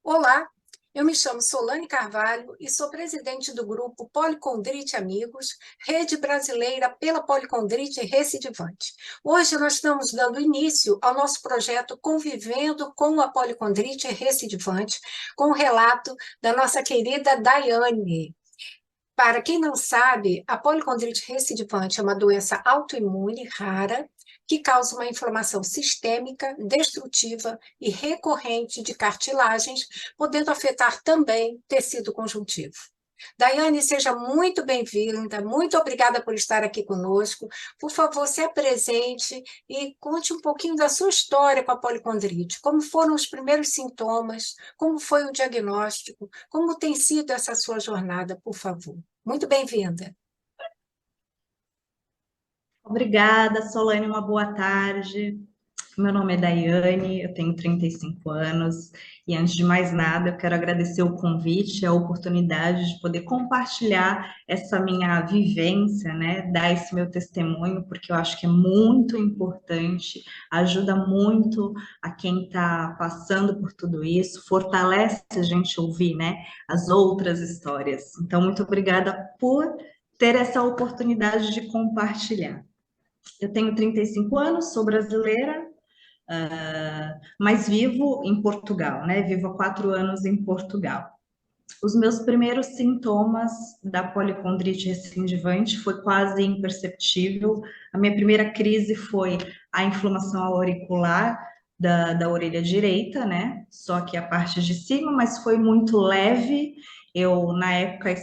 Olá, eu me chamo Solane Carvalho e sou presidente do grupo Policondrite Amigos, rede brasileira pela policondrite recidivante. Hoje nós estamos dando início ao nosso projeto Convivendo com a Policondrite Recidivante, com o relato da nossa querida Daiane. Para quem não sabe, a policondrite recidivante é uma doença autoimune rara que causa uma inflamação sistêmica, destrutiva e recorrente de cartilagens, podendo afetar também tecido conjuntivo. Daiane, seja muito bem-vinda, muito obrigada por estar aqui conosco. Por favor, se apresente e conte um pouquinho da sua história com a policondrite. Como foram os primeiros sintomas? Como foi o diagnóstico? Como tem sido essa sua jornada, por favor? Muito bem-vinda. Obrigada, Solane, uma boa tarde. Meu nome é Daiane, eu tenho 35 anos e, antes de mais nada, eu quero agradecer o convite, a oportunidade de poder compartilhar essa minha vivência, né? Dar esse meu testemunho, porque eu acho que é muito importante, ajuda muito a quem está passando por tudo isso, fortalece a gente ouvir, né? As outras histórias. Então, muito obrigada por ter essa oportunidade de compartilhar. Eu tenho 35 anos, sou brasileira, mas vivo em Portugal, né? Vivo há 4 anos em Portugal. Os meus primeiros sintomas da policondrite recidivante foi quase imperceptível. A minha primeira crise foi a inflamação auricular da orelha direita, né? Só que a parte de cima, mas foi muito leve. Eu, na época,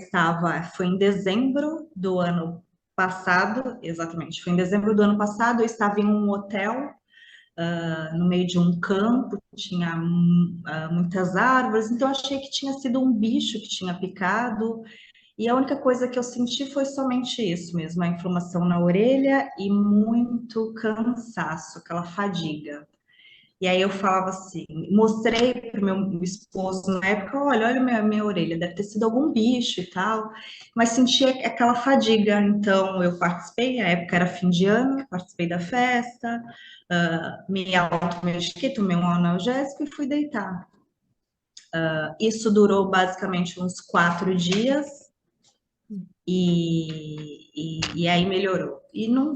foi em dezembro do ano passado, exatamente, foi em dezembro do ano passado, eu estava em um hotel no meio de um campo, tinha muitas árvores, então achei que tinha sido um bicho que tinha picado, e a única coisa que eu senti foi somente isso mesmo, a inflamação na orelha e muito cansaço, aquela fadiga. E aí eu falava assim, mostrei para o meu esposo na época, olha minha orelha, deve ter sido algum bicho e tal, mas sentia aquela fadiga. Então eu participei, a época era fim de ano, participei da festa, me automediquei, tomei um analgésico e fui deitar. Isso durou basicamente uns 4 dias e aí melhorou. E não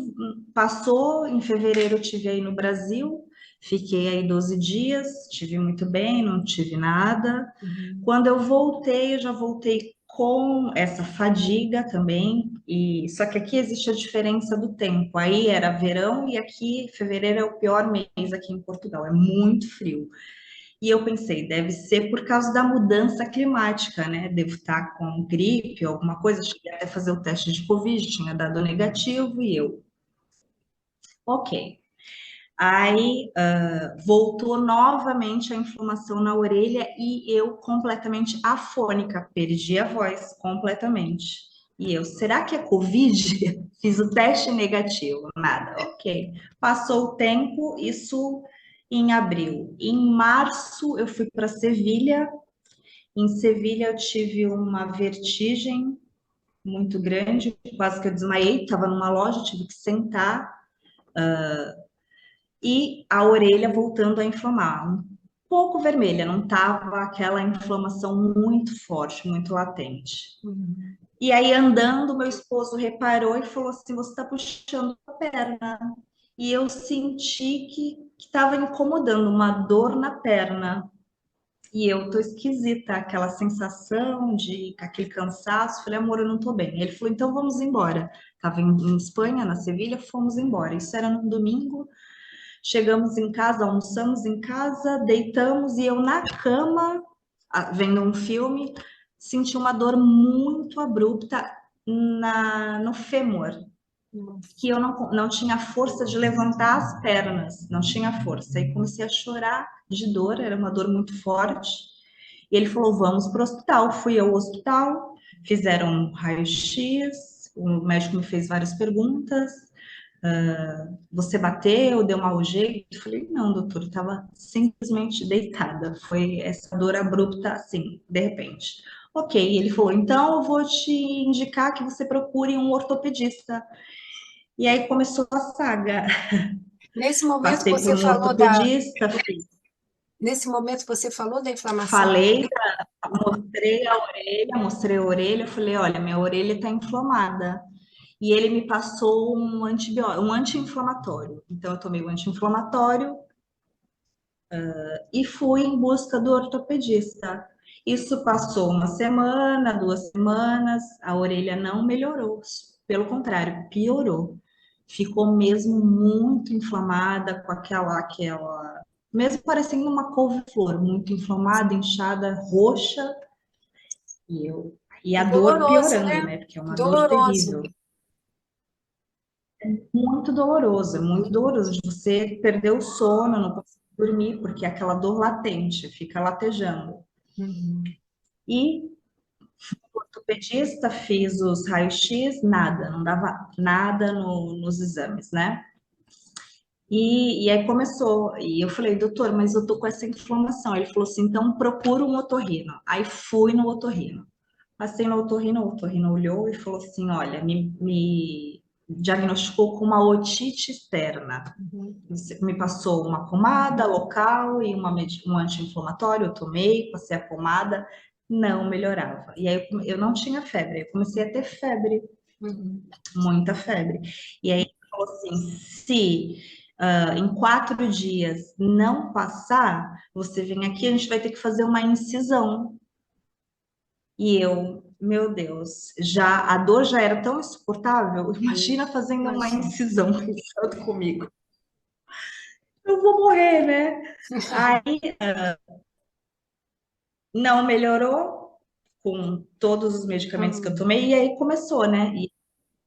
passou, em fevereiro eu tive aí no Brasil, fiquei aí 12 dias, tive muito bem, não tive nada. Uhum. Quando eu já voltei com essa fadiga também, e só que aqui existe a diferença do tempo. Aí era verão e aqui fevereiro é o pior mês aqui em Portugal, é muito frio. E eu pensei, deve ser por causa da mudança climática, né? Devo estar com gripe, alguma coisa. Cheguei até a fazer o teste de Covid, tinha dado negativo e eu, ok. Aí voltou novamente a inflamação na orelha e eu completamente afônica, perdi a voz completamente. E eu, será que é Covid? Fiz o teste negativo, nada, ok. Passou o tempo, isso em abril. Em março eu fui para Sevilha. Em Sevilha eu tive uma vertigem muito grande, quase que eu desmaiei, estava numa loja, tive que sentar e a orelha voltando a inflamar, um pouco vermelha, não estava aquela inflamação muito forte, muito latente. Uhum. E aí, andando, meu esposo reparou e falou assim: Você está puxando a perna. E eu senti que estava incomodando, uma dor na perna. E eu tô esquisita, aquela sensação de aquele cansaço. Falei, amor, eu não tô bem. Ele falou, então vamos embora. Estava em Espanha, na Sevilha, fomos embora. Isso era num domingo. Chegamos em casa, almoçamos em casa, deitamos e eu na cama, vendo um filme, senti uma dor muito abrupta no fêmur, que eu não tinha força de levantar as pernas, não tinha força. Aí comecei a chorar de dor, era uma dor muito forte. E ele falou: Vamos para o hospital. Fui ao hospital, fizeram um raio-x, o médico me fez várias perguntas. Você bateu, deu mau jeito? Eu falei, não, doutor, estava simplesmente deitada. Foi essa dor abrupta, assim, de repente. Ok, ele falou, então eu vou te indicar que você procure um ortopedista. E aí começou a saga. Nesse momento Passei por você um falou da, ortopedista. Nesse momento você falou da inflamação da Falei, orelha? mostrei a orelha, falei, olha, minha orelha está inflamada. E ele me passou um antibiótico, um anti-inflamatório. Então, eu tomei o anti-inflamatório e fui em busca do ortopedista. Isso passou uma semana, 2 semanas, a orelha não melhorou, pelo contrário, piorou. Ficou mesmo muito inflamada, com mesmo parecendo uma couve-flor, muito inflamada, inchada, roxa, e a dor Doloroso, piorando, né? né? Porque é uma dor Doloroso. terrível. Muito doloroso, é muito doloroso. Você perder o sono, não conseguir dormir, porque é aquela dor latente, fica latejando. Uhum. E o ortopedista fiz os raios-x, nada, não dava nada nos exames, né? E aí começou, e eu falei, doutor, mas eu tô com essa inflamação. Ele falou assim, então procura um otorrino. Aí fui no otorrino. Passei no otorrino, o otorrino olhou e falou assim, olha, me diagnosticou com uma otite externa. Uhum. Você me passou uma pomada local e um anti-inflamatório, eu tomei, passei a pomada, não melhorava. E aí eu não tinha febre, eu comecei a ter febre, Uhum. muita febre. E aí ele falou assim, se em 4 dias não passar, você vem aqui, a gente vai ter que fazer uma incisão. E eu, meu Deus, já a dor já era tão insuportável, imagina fazendo uma Imagina. incisão pensando comigo. Eu vou morrer, né? Aí não melhorou com todos os medicamentos que eu Uhum. tomei, e aí começou, né?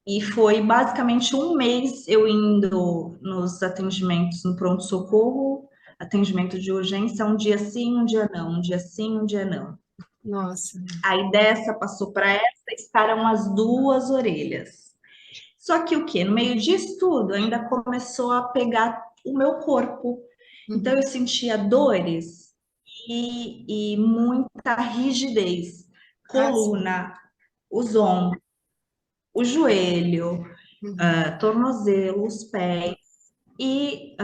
E foi basicamente um mês eu indo nos atendimentos no pronto-socorro, atendimento de urgência, um dia sim, um dia não, um dia sim, um dia não. Nossa. Aí dessa passou para essa, estaram as duas orelhas. Só que o quê? No meio disso tudo, ainda começou a pegar o meu corpo. Então eu Uhum. sentia dores e muita rigidez. Ah, sim. Coluna, os ombros, o joelho, Uhum. tornozelo, os pés. E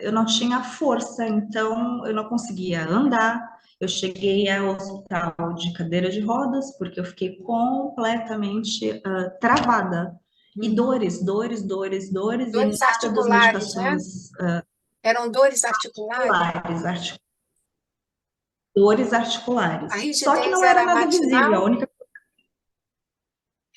eu não tinha força, então eu não conseguia andar. Eu cheguei ao hospital de cadeira de rodas porque eu fiquei completamente travada. E Uhum. dores, dores, dores, dores, e Dores nada das articulares, né? medicações Eram dores articulares? articulares, dores A articulares. Só que rigidez não era era nada matinal? visível, a única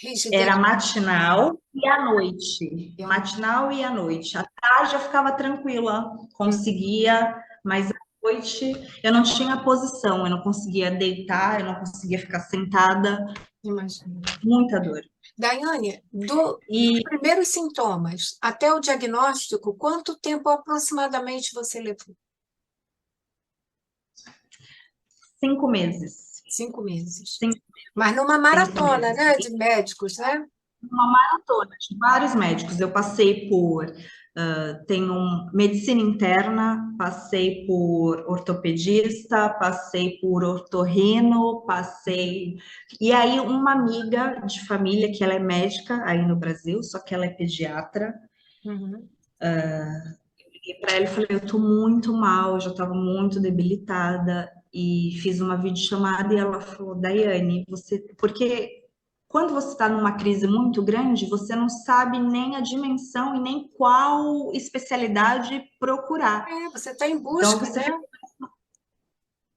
Rigidez era matinal e à noite. Matinal e à noite. À tarde eu ficava tranquila, Uhum. conseguia, mas à noite eu não tinha posição, eu não conseguia deitar, eu não conseguia ficar sentada, Imagina. muita dor. Daiane, dos E primeiros sintomas até o diagnóstico, quanto tempo aproximadamente você levou? 5 meses. 5 meses. Cinco, Mas numa 5 meses. maratona, né, de médicos, né? Uma maratona de vários médicos. Eu passei por tenho medicina interna, passei por ortopedista, passei por ortorrino, passei. E aí, uma amiga de família, que ela é médica aí no Brasil, só que ela é pediatra, Uhum. e para ela eu falei: eu tô muito mal, eu já estava muito debilitada. E fiz uma videochamada e ela falou: Daiane, você. Porque quando você está numa crise muito grande, você não sabe nem a dimensão e nem qual especialidade procurar. É, você está em Então, busca, você né?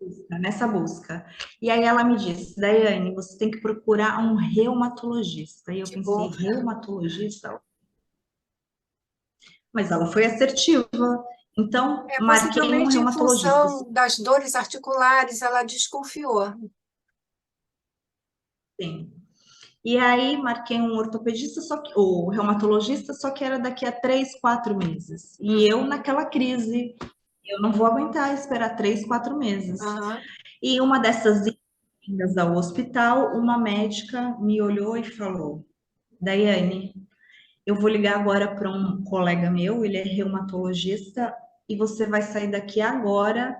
fica nessa busca. E aí ela me disse, Daiane, você tem que procurar um reumatologista. E eu Que pensei, bom. reumatologista? Mas ela foi assertiva. Então, É, marquei um possivelmente em reumatologista. função das dores articulares, ela desconfiou. Sim. E aí marquei um ortopedista, só que, o reumatologista, só que era daqui a 3, 4 meses. E Uhum. eu naquela crise, eu não vou aguentar esperar 3, 4 meses. Aham. E uma dessas idas ao hospital, uma médica me olhou e falou: Daiane, eu vou ligar agora para um colega meu, ele é reumatologista, e você vai sair daqui agora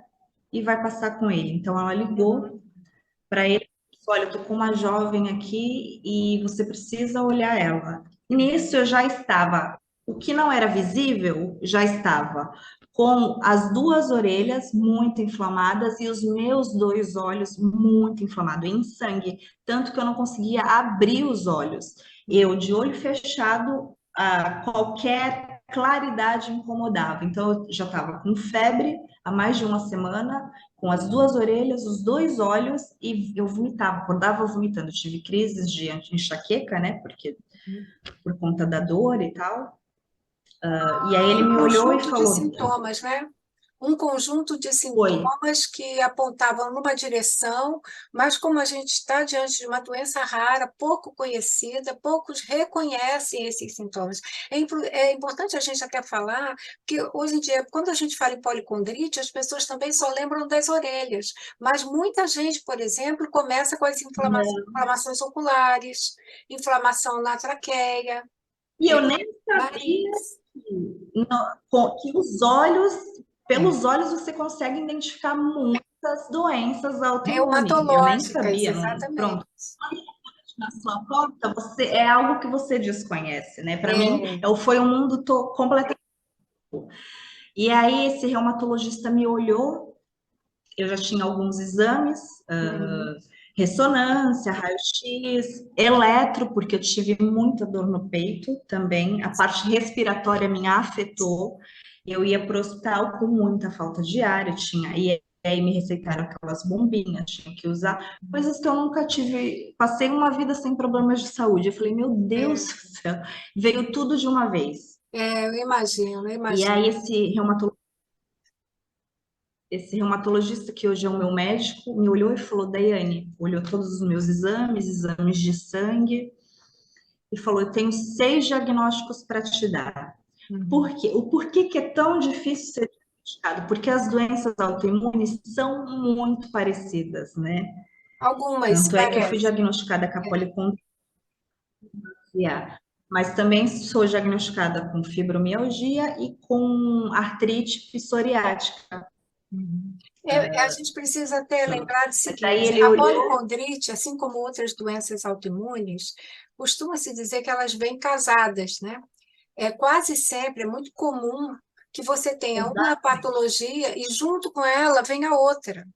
e vai passar com ele. Então ela ligou Uhum. para ele, olha, eu tô com uma jovem aqui e você precisa olhar ela. Nisso eu já estava, o que não era visível já estava com as duas orelhas muito inflamadas e os meus dois olhos muito inflamados, em sangue, tanto que eu não conseguia abrir os olhos. Eu, de olho fechado, qualquer claridade incomodava. Então, eu já estava com febre há mais de uma semana, com as duas orelhas, os dois olhos, e eu vomitava, acordava vomitando. Eu tive crises de enxaqueca, né? Porque por conta da dor e tal. E aí ele Um me olhou e conjunto de falou: sintomas, né? Um conjunto de Oi, sintomas que apontavam numa direção, mas como a gente está diante de uma doença rara, pouco conhecida, poucos reconhecem esses sintomas. É importante a gente até falar que hoje em dia, quando a gente fala em policondrite, as pessoas também só lembram das orelhas, mas muita gente, por exemplo, começa com as inflamações oculares, inflamação na traqueia, e eu nem sabia nariz. que os olhos, pelos olhos, você consegue identificar muitas doenças autoimunes. Eu nem Reumatológicas, sabia, não, exatamente. pronto. Na sua porta, é algo que você desconhece, né? Para mim, É. foi um mundo completamente. E aí, esse reumatologista me olhou, eu já tinha alguns exames, Uhum. ressonância, raio-x, eletro, porque eu tive muita dor no peito também, a parte respiratória minha afetou, eu ia para o hospital com muita falta de ar, e aí me receitaram aquelas bombinhas, tinha que usar, coisas que eu nunca tive, passei uma vida sem problemas de saúde, eu falei, meu Deus É, do céu, veio tudo de uma vez. eu imagino, eu E imagino. aí esse reumatologista, que hoje é o meu médico, me olhou e falou: Daiane, olhou todos os meus exames, exames de sangue, e falou: Eu tenho 6 diagnósticos para te dar. Uhum. Por quê? O porquê que é tão difícil ser diagnosticado? Porque as doenças autoimunes são muito parecidas, né? Algumas, Tanto é que eu fui parece. diagnosticada com a É. polipondria, mas também sou diagnosticada com fibromialgia e com artrite psoriática. Uhum. A gente precisa até Pronto. lembrar do Mas aí seguinte: ele a olhou. policondrite, assim como outras doenças autoimunes, costuma-se dizer que elas vêm casadas, né? É quase sempre, é muito comum que você tenha uma patologia e junto com ela vem a outra.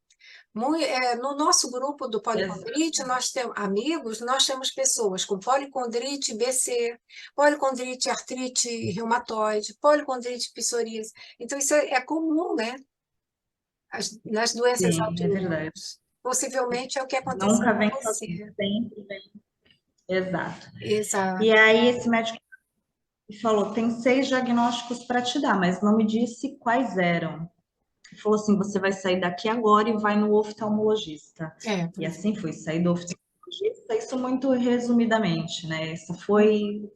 No nosso grupo do policondrite, nós temos amigos, nós temos pessoas com policondrite BC, policondrite artrite reumatoide, policondrite psoríase. Então, isso é comum, né? Nas doenças Sim, é verdade. autoimunes. Possivelmente é o que aconteceu Nunca com vem sozinho, você. sempre vem. Exato. E Exato. aí esse médico falou, tem 6 diagnósticos para te dar, mas não me disse quais eram. Ele falou assim, você vai sair daqui agora e vai no oftalmologista. E Pois assim fui, saí do oftalmologista, isso muito resumidamente, né? Essa foi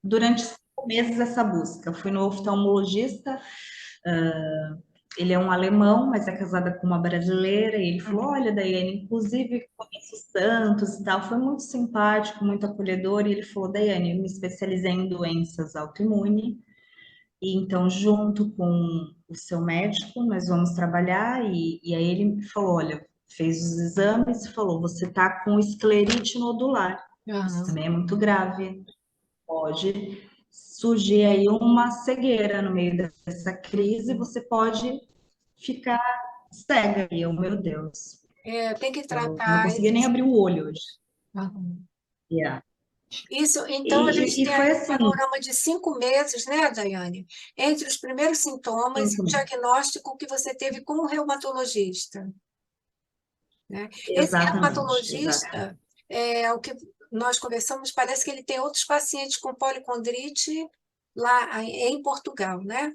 durante 5 meses essa busca. Eu fui no oftalmologista, ele é um alemão, mas é casada com uma brasileira, e ele é. falou, olha, Daiane, inclusive conheço os Santos e tal, foi muito simpático, muito acolhedor, e ele falou, Daiane, eu me especializei em doenças autoimunes, e então, junto com o seu médico, nós vamos trabalhar, e aí ele me falou, olha, fez os exames e falou, você está com esclerite nodular, isso Aham. também é muito grave, pode surgir aí uma cegueira no meio dessa crise, você pode ficar cega. E eu, meu Deus, Tem que eu não tratar conseguia nem esses. abrir o olho hoje. Aham. Yeah. Isso, E, então, a gente e tem foi aí um assim, panorama de 5 meses, né, Daiane? Entre os primeiros sintomas e o 5 meses. diagnóstico que você teve com o reumatologista, né? Esse Exatamente, exato. reumatologista, o que nós conversamos, parece que ele tem outros pacientes com policondrite lá em Portugal, né?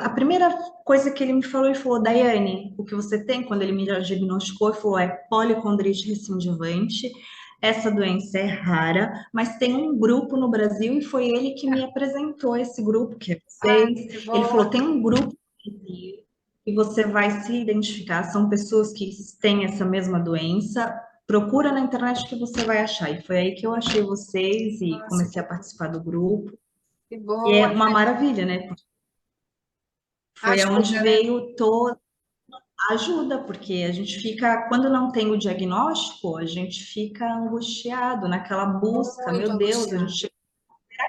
A primeira coisa que ele falou, Daiane, o que você tem quando ele me diagnosticou, ele falou, é policondrite recidivante. Essa doença é rara, mas tem um grupo no Brasil e foi ele que me apresentou esse grupo, que é Ah, vocês. que Ele bom. falou, tem um grupo no Brasil e você vai se identificar. São pessoas que têm essa mesma doença. Procura na internet que você vai achar. E foi aí que eu achei vocês e Nossa, comecei a participar do grupo. que E bom. é uma maravilha, né? Foi aonde Ajuda, né? veio toda a ajuda, porque a gente fica, quando não tem o diagnóstico, a gente fica angustiado naquela busca, Muito meu Deus, a angustiado. gente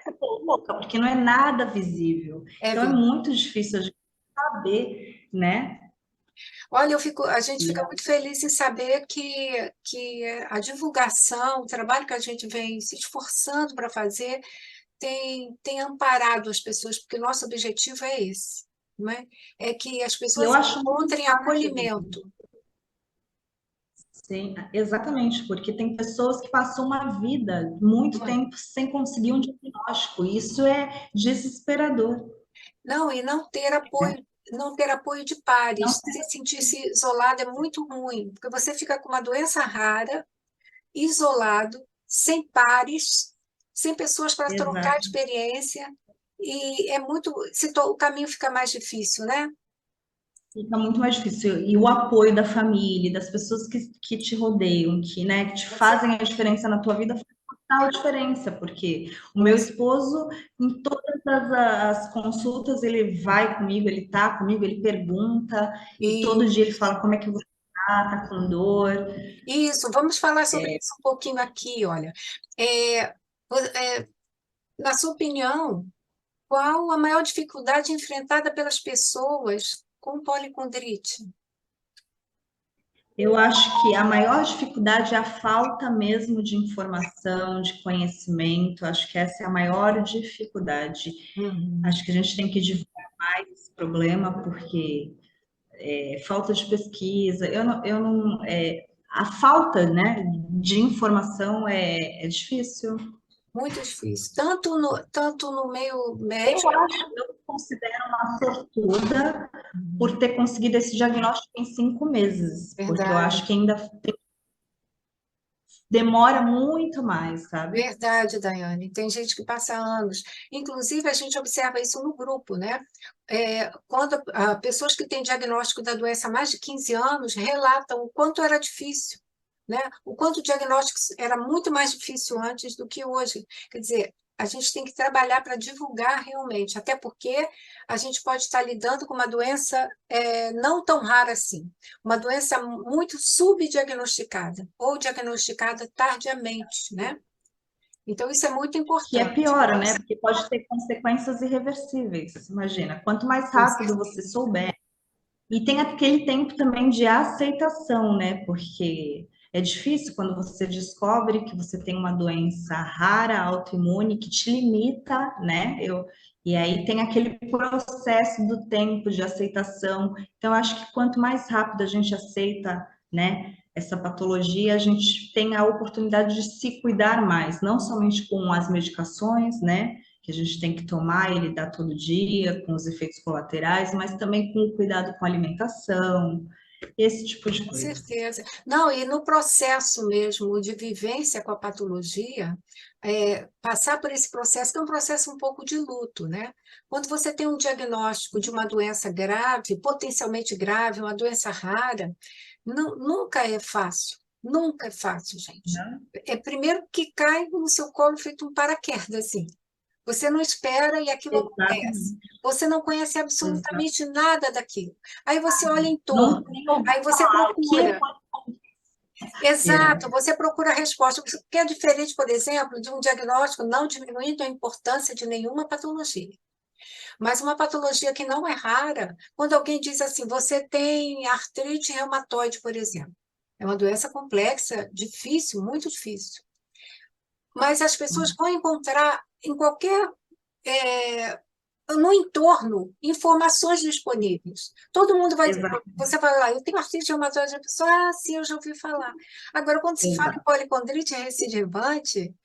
você coloca, porque não é nada visível. É Então é verdade. muito difícil a gente saber, né? Olha, a gente fica muito feliz em saber que a divulgação, o trabalho que a gente vem se esforçando para fazer, tem amparado as pessoas, porque o nosso objetivo é esse, não é? É que as E eu pessoas acho muito encontrem válido. acolhimento. Sim, exatamente, porque tem pessoas que passam uma vida, muito Não é? tempo, sem conseguir um diagnóstico. Isso é desesperador, Não, e né? não ter apoio de Não, pares, se sentir-se isolado é muito ruim, porque você fica com uma doença rara, isolado, sem pares, sem pessoas para trocar exato. experiência, e é muito, o caminho fica mais difícil, né? Fica muito mais difícil. E o apoio da família, das pessoas que te rodeiam, que, né, que te Você, fazem a diferença na tua vida, faz total diferença, porque o meu você, esposo, em todas as consultas, ele vai comigo, ele tá comigo, ele pergunta, e todo e dia ele fala como é que você tá com dor. isso, vamos falar sobre isso um pouquinho aqui, olha. É, na sua opinião, qual a maior dificuldade enfrentada pelas pessoas com policondrite? Eu acho que a maior dificuldade é a falta mesmo de informação, de conhecimento. Acho que essa é a maior dificuldade. Uhum. Acho que a gente tem que divulgar mais esse problema, porque falta de pesquisa, a falta, né, de informação é difícil. Muito difícil, tanto no meio Eu médico, acho, eu me considero uma sortuda por uhum, ter conseguido esse diagnóstico em 5 meses, porque eu acho que verdade. ainda demora muito mais, sabe? Verdade, Daiane. Tem gente que passa anos. Inclusive, a gente observa isso no grupo, né? Quando pessoas que têm diagnóstico da doença há mais de 15 anos relatam o quanto era difícil, né? O quanto o diagnóstico era muito mais difícil antes do que hoje. Quer dizer, a gente tem que trabalhar para divulgar realmente, até porque a gente pode estar lidando com uma doença não tão rara assim, uma doença muito subdiagnosticada ou diagnosticada tardiamente, né? Então, isso é muito Que é importante. pior, né? Porque pode ter consequências irreversíveis. Imagina, quanto mais Com rápido certeza. você souber. E tem aquele tempo também de aceitação, né? Porque é difícil quando você descobre que você tem uma doença rara, autoimune, que te limita, né? E aí tem aquele processo do tempo de aceitação. Então, eu acho que quanto mais rápido a gente aceita, né, essa patologia, a gente tem a oportunidade de se cuidar mais, não somente com as medicações, né? Que a gente tem que tomar e lidar todo dia com os efeitos colaterais, mas também com o cuidado com a alimentação, esse tipo de Com coisa. certeza. Não, e no processo mesmo de vivência com a patologia, passar por esse processo, que é um processo um pouco de luto, né? Quando você tem um diagnóstico de uma doença grave, potencialmente grave, uma doença rara, nunca é fácil. Nunca é fácil, gente. Né? É primeiro que cai no seu colo feito um paraquedas, assim. Você não espera e aquilo acontece. Exatamente. Você não conhece Exato. absolutamente nada daquilo. Aí você olha em Não torno, tem ouvido aí você falar o que procura. Exato, é. você procura a resposta, que é diferente, por exemplo, de um diagnóstico não diminuindo a importância de nenhuma patologia. Mas uma patologia que não é rara, quando alguém diz assim, você tem artrite reumatoide, por exemplo. É uma doença complexa, difícil, muito difícil. Mas as pessoas vão encontrar em qualquer é, no entorno informações disponíveis. Todo mundo vai dizer, Exato, você vai lá, eu tenho artrite reumatoide, a pessoa, ah, sim, eu já ouvi falar. Agora, quando se fala em exato. policondrite recidivante,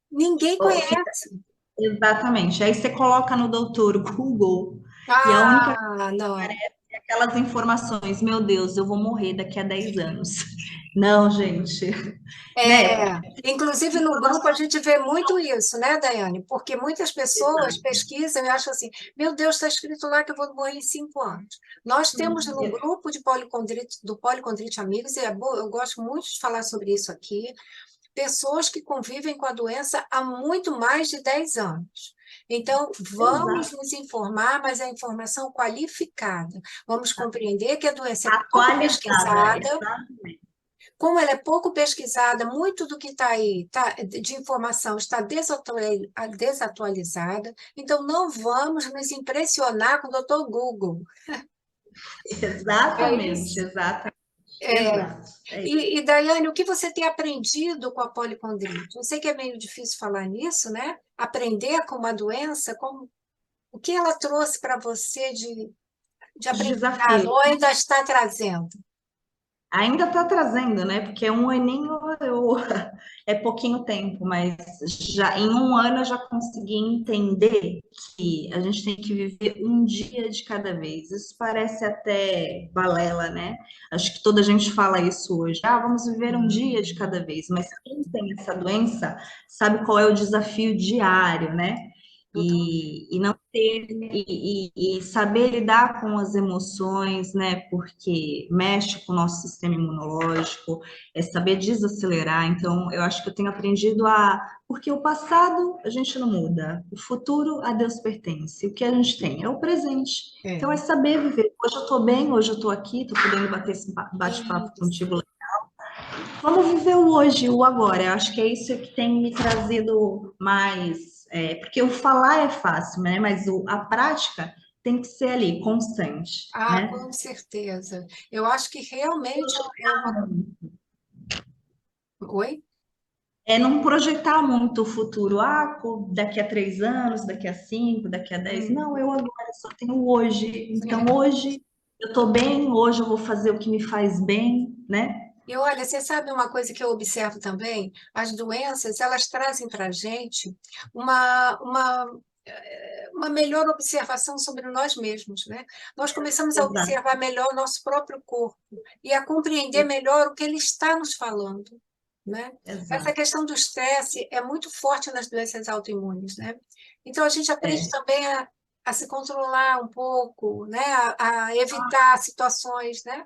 ninguém Ó, fica- conhece. Exatamente. Aí você coloca no doutor Google e a única Ah, não. é aquelas informações, meu Deus, eu vou morrer daqui a 10 anos. Não, gente, né? Inclusive no grupo a gente vê muito isso, né, Daiane? Porque muitas pessoas Exato. pesquisam e acham assim: meu Deus, está escrito lá que eu vou morrer em 5 anos. Nós temos no grupo de policondrite, do Policondrite Amigos, e eu gosto muito de falar sobre isso aqui, pessoas que convivem com a doença há muito mais de 10 anos. Então, vamos Exato. nos informar, mas é informação qualificada. Vamos compreender que a doença é pouco Atualizada, pesquisada, exatamente. como ela é pouco pesquisada, muito do que está aí de informação está desatualizada, então não vamos nos impressionar com o doutor Google. É Exatamente, isso? exatamente, É. exato. É isso. E, Daiane, o que você tem aprendido com a policondrite? Eu sei que é meio difícil falar nisso, né? Aprender com uma doença, o que ela trouxe para você de Os aprendizado, desafios. ou ainda está trazendo? Ainda está trazendo, né? Porque um aninho é pouquinho tempo, mas já em um ano eu já consegui entender que a gente tem que viver um dia de cada vez. Isso parece até balela, né? Acho que toda gente fala isso hoje. Ah, vamos viver um dia de cada vez. Mas quem tem essa doença sabe qual é o desafio diário, né? E não ter e saber lidar com as emoções, né? Porque mexe com o nosso sistema imunológico, é saber desacelerar. Então, eu acho que eu tenho aprendido porque o passado a gente não muda, o futuro a Deus pertence. O que a gente tem é o presente. Então, é É. saber viver. Hoje eu estou bem, hoje eu estou aqui, estou podendo bater esse bate-papo Isso. contigo. Vamos viver o hoje, o agora. Eu acho que é isso que tem me trazido mais. Porque o falar é fácil, né? Mas a prática tem que ser ali, constante, Ah, né? com certeza. Eu acho que realmente é uma. Oi? É não projetar muito o futuro. Ah, daqui a 3 anos, daqui a 5, daqui a 10. Hum, Não, eu agora só tenho hoje. Então, é. hoje eu estou bem, hoje eu vou fazer o que me faz bem, né? E olha, você sabe uma coisa que eu observo também? As doenças, elas trazem para a gente uma, uma, uma melhor observação sobre nós mesmos, né? Nós começamos a Exato, observar melhor o nosso próprio corpo e a compreender melhor o que ele está nos falando, né? Essa exato. questão do estresse é muito forte nas doenças autoimunes, né? Então, a gente aprende É. também a se controlar um pouco, né? A evitar situações, né?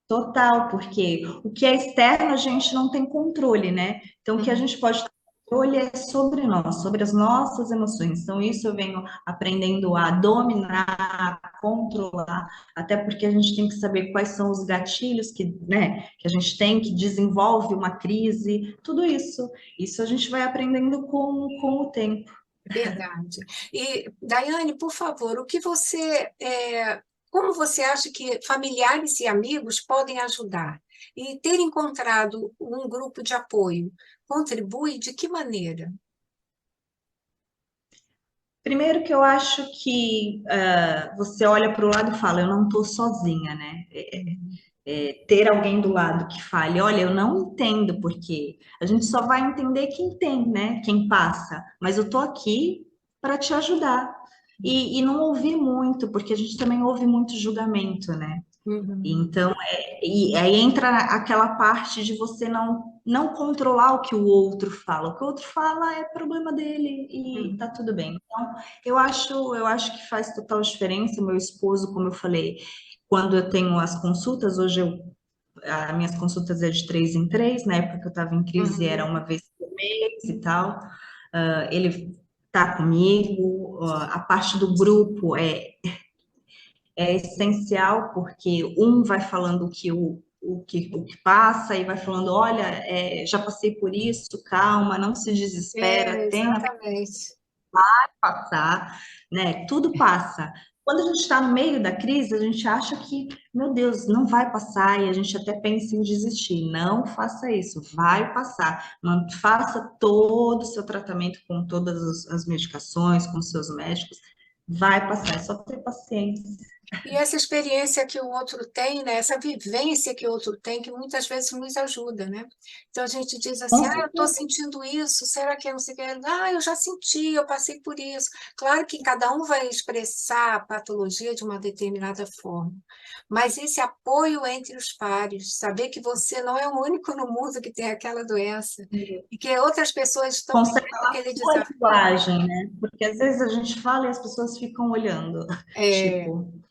Total, porque o que é externo a gente não tem controle, né? Então, o que a Uhum. gente pode ter controle é sobre nós, sobre as nossas emoções. Então, isso eu venho aprendendo a dominar, a controlar, até porque a gente tem que saber quais são os gatilhos que, né, que a gente tem, que desenvolve uma crise, tudo isso. Isso a gente vai aprendendo com o tempo. Verdade. E, Daiane, por favor, como você acha que familiares e amigos podem ajudar? E ter encontrado um grupo de apoio contribui de que maneira? Primeiro que eu acho que você olha para o lado e fala, eu não estou sozinha, né? Ter alguém do lado que fale, olha, eu não entendo porque a gente só vai entender quem tem, né? Quem passa, mas eu tô aqui para te ajudar. E não ouvir muito, porque a gente também ouve muito julgamento, né? Uhum. Então, e aí entra aquela parte de você não controlar o que o outro fala. O que o outro fala é problema dele e tá Uhum. tudo bem. Então, eu acho que faz total diferença. Meu esposo, como eu falei, quando eu tenho as consultas, hoje as minhas consultas é de 3 em 3, na época que eu estava em crise era uma Uhum. vez por mês e tal. Ele tá comigo, a parte do grupo é essencial, porque um vai falando o que passa e vai falando, olha, já passei por isso, calma, não se desespera, tenha que Exatamente. passar, né? Tudo passa. Quando a gente está no meio da crise, a gente acha que, meu Deus, não vai passar, e a gente até pensa em desistir. Não faça isso, vai passar. Faça todo o seu tratamento com todas as medicações, com os seus médicos, vai passar, é só ter paciência. E essa experiência que o outro tem, né? Essa vivência que o outro tem, que muitas vezes nos ajuda, né? Então a gente diz Com assim, eu estou certeza. sentindo isso, será que é não sei o que? Eu já senti, eu passei por isso. Claro que cada um vai expressar a patologia de uma determinada forma, mas esse apoio entre os pares, saber que você não é o único no mundo que tem aquela doença e que outras pessoas estão Consegue vivendo falar a aquele sua desafio. linguagem, né? Porque às vezes a gente fala e as pessoas ficam olhando, É, tipo,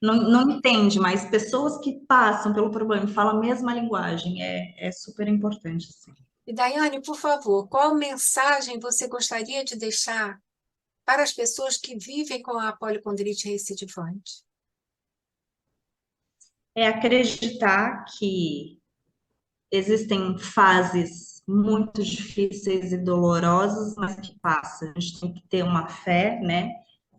não entende, mas pessoas que passam pelo problema e falam a mesma linguagem é super importante, assim. E Daiane, por favor, qual mensagem você gostaria de deixar para as pessoas que vivem com a policondrite recidivante? é acreditar que existem fases muito difíceis e dolorosas, mas que passam. A gente tem que ter uma fé, né,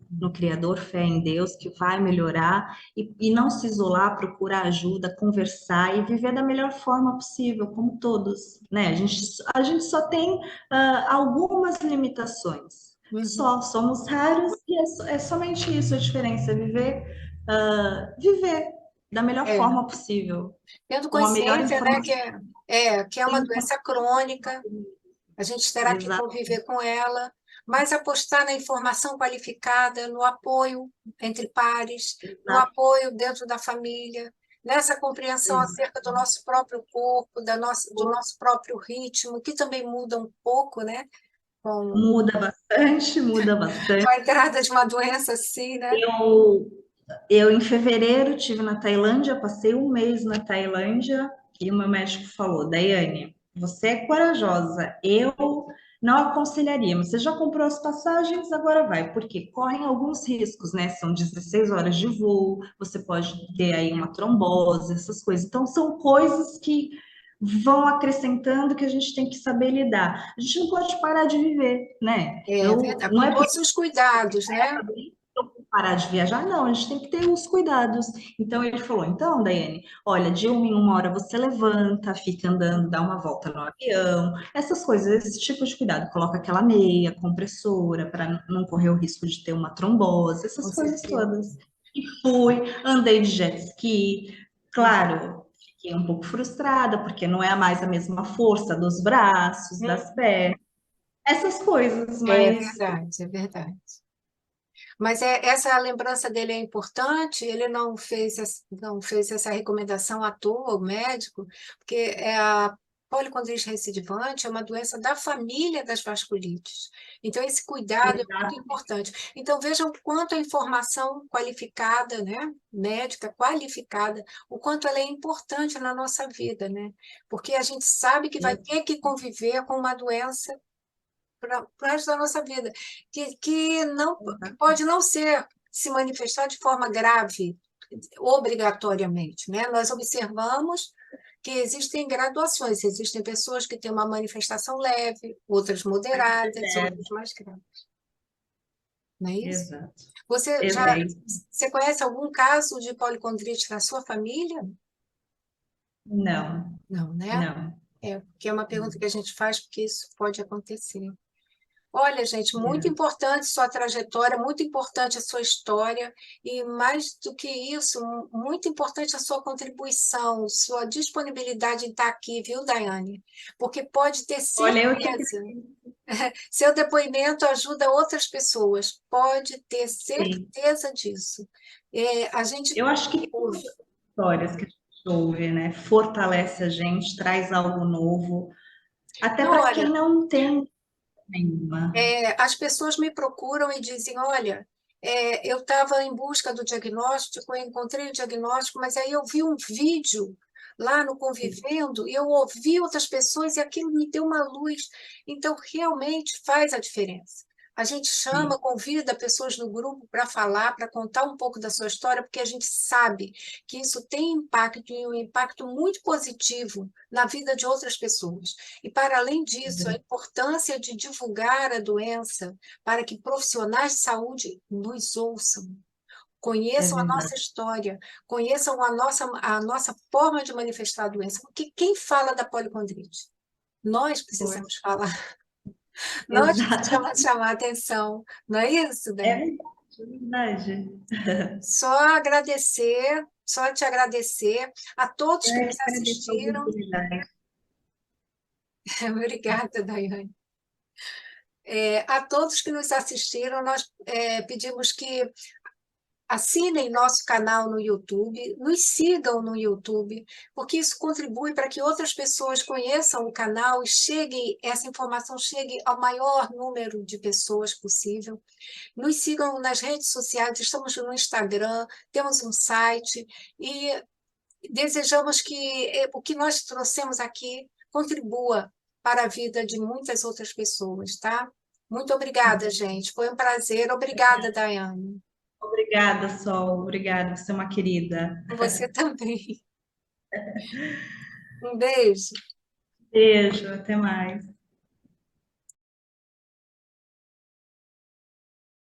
no Criador, fé em Deus, que vai melhorar, e não se isolar, procurar ajuda, conversar e viver da melhor forma possível, como todos, né? A gente só tem algumas limitações, Uhum. só somos raros e é somente isso a diferença, viver da melhor É, forma possível, tendo com a melhor consciência, né, informação. que é uma doença crônica, a gente terá que Exato, conviver com ela, mas apostar na informação qualificada, no apoio entre pares, no exato, apoio dentro da família, nessa compreensão acerca do nosso próprio corpo, do nosso próprio ritmo, que também muda um pouco, né, com, muda bastante, muda com bastante. a entrada de uma doença assim, né? Eu Eu, em fevereiro, tive na Tailândia, passei um mês na Tailândia e o meu médico falou: Daiane, você é corajosa, eu não aconselharia, mas você já comprou as passagens, agora vai, porque correm alguns riscos, né? São 16 horas de voo, você pode ter aí uma trombose, essas coisas. Então, são coisas que vão acrescentando que a gente tem que saber lidar. A gente não pode parar de viver, né? É Eu, verdade, não com é todos os cuidados, né? parar de viajar, não, a gente tem que ter os cuidados. Então ele falou: então, Daiane, olha, de uma em uma hora você levanta, fica andando, dá uma volta no avião, essas coisas, esse tipo de cuidado. Coloca aquela meia compressora para não correr o risco de ter uma trombose, Com essas coisas certeza. todas. E fui, andei de jet ski, claro. Fiquei um pouco frustrada, porque não é mais a mesma força dos braços, das pernas, essas coisas, É mas verdade, é verdade. Mas essa lembrança dele é importante, ele não fez essa recomendação à toa, o médico, porque a policondrite recidivante é uma doença da família das vasculites. Então, esse cuidado é muito importante. Então, vejam o quanto a informação qualificada, né, médica qualificada, o quanto ela é importante na nossa vida, né? Porque a gente sabe que vai ter que conviver com uma doença para o resto da nossa vida, que pode não se manifestar de forma grave, obrigatoriamente, né? Nós observamos que existem graduações, existem pessoas que têm uma manifestação leve, outras moderadas, outras mais graves, não é isso? exato. Você já É você conhece algum caso de policondrite na sua família? Não, Não, né? não. É, porque é uma pergunta que a gente faz porque isso pode acontecer. Olha, gente, muito É. importante sua trajetória, muito importante a sua história, e mais do que isso, muito importante a sua contribuição, sua disponibilidade em estar aqui, viu, Daiane? Porque pode ter Olha, eu que certeza, seu depoimento ajuda outras pessoas, pode ter acreditei. certeza disso. É, a gente Eu acho que ouve. todas as histórias que a gente ouve, né, fortalece a gente, traz algo novo, até Não, para quem olha, não tem nenhuma. as pessoas me procuram e dizem, olha, eu estava em busca do diagnóstico, eu encontrei o diagnóstico, mas aí eu vi um vídeo lá no Convivendo e eu ouvi outras pessoas e aquilo me deu uma luz. Então, realmente faz a diferença. A gente chama, Sim, convida pessoas no grupo para falar, para contar um pouco da sua história, porque a gente sabe que isso tem impacto e um impacto muito positivo na vida de outras pessoas. E, para além disso, a importância de divulgar a doença para que profissionais de saúde nos ouçam, é conheçam a nossa verdade. história, conheçam a nossa forma de manifestar a doença, porque quem fala da policondrite? Nós Pois, precisamos falar, nós exato. precisamos chamar a atenção, não é isso, É Dani? verdade, é verdade. Só te agradecer a todos Eu que é nos que agradeço a assistiram. oportunidade. Obrigada, Daiane. A todos que nos assistiram, nós pedimos que assinem nosso canal no YouTube, nos sigam no YouTube, porque isso contribui para que outras pessoas conheçam o canal e essa informação chegue ao maior número de pessoas possível. Nos sigam nas redes sociais, estamos no Instagram, temos um site e desejamos que o que nós trouxemos aqui contribua para a vida de muitas outras pessoas, tá? Muito obrigada, gente. Foi um prazer. Obrigada, Daiane. Obrigada, Sol. Obrigada, você é uma querida. Você também. Um beijo. Beijo, até mais.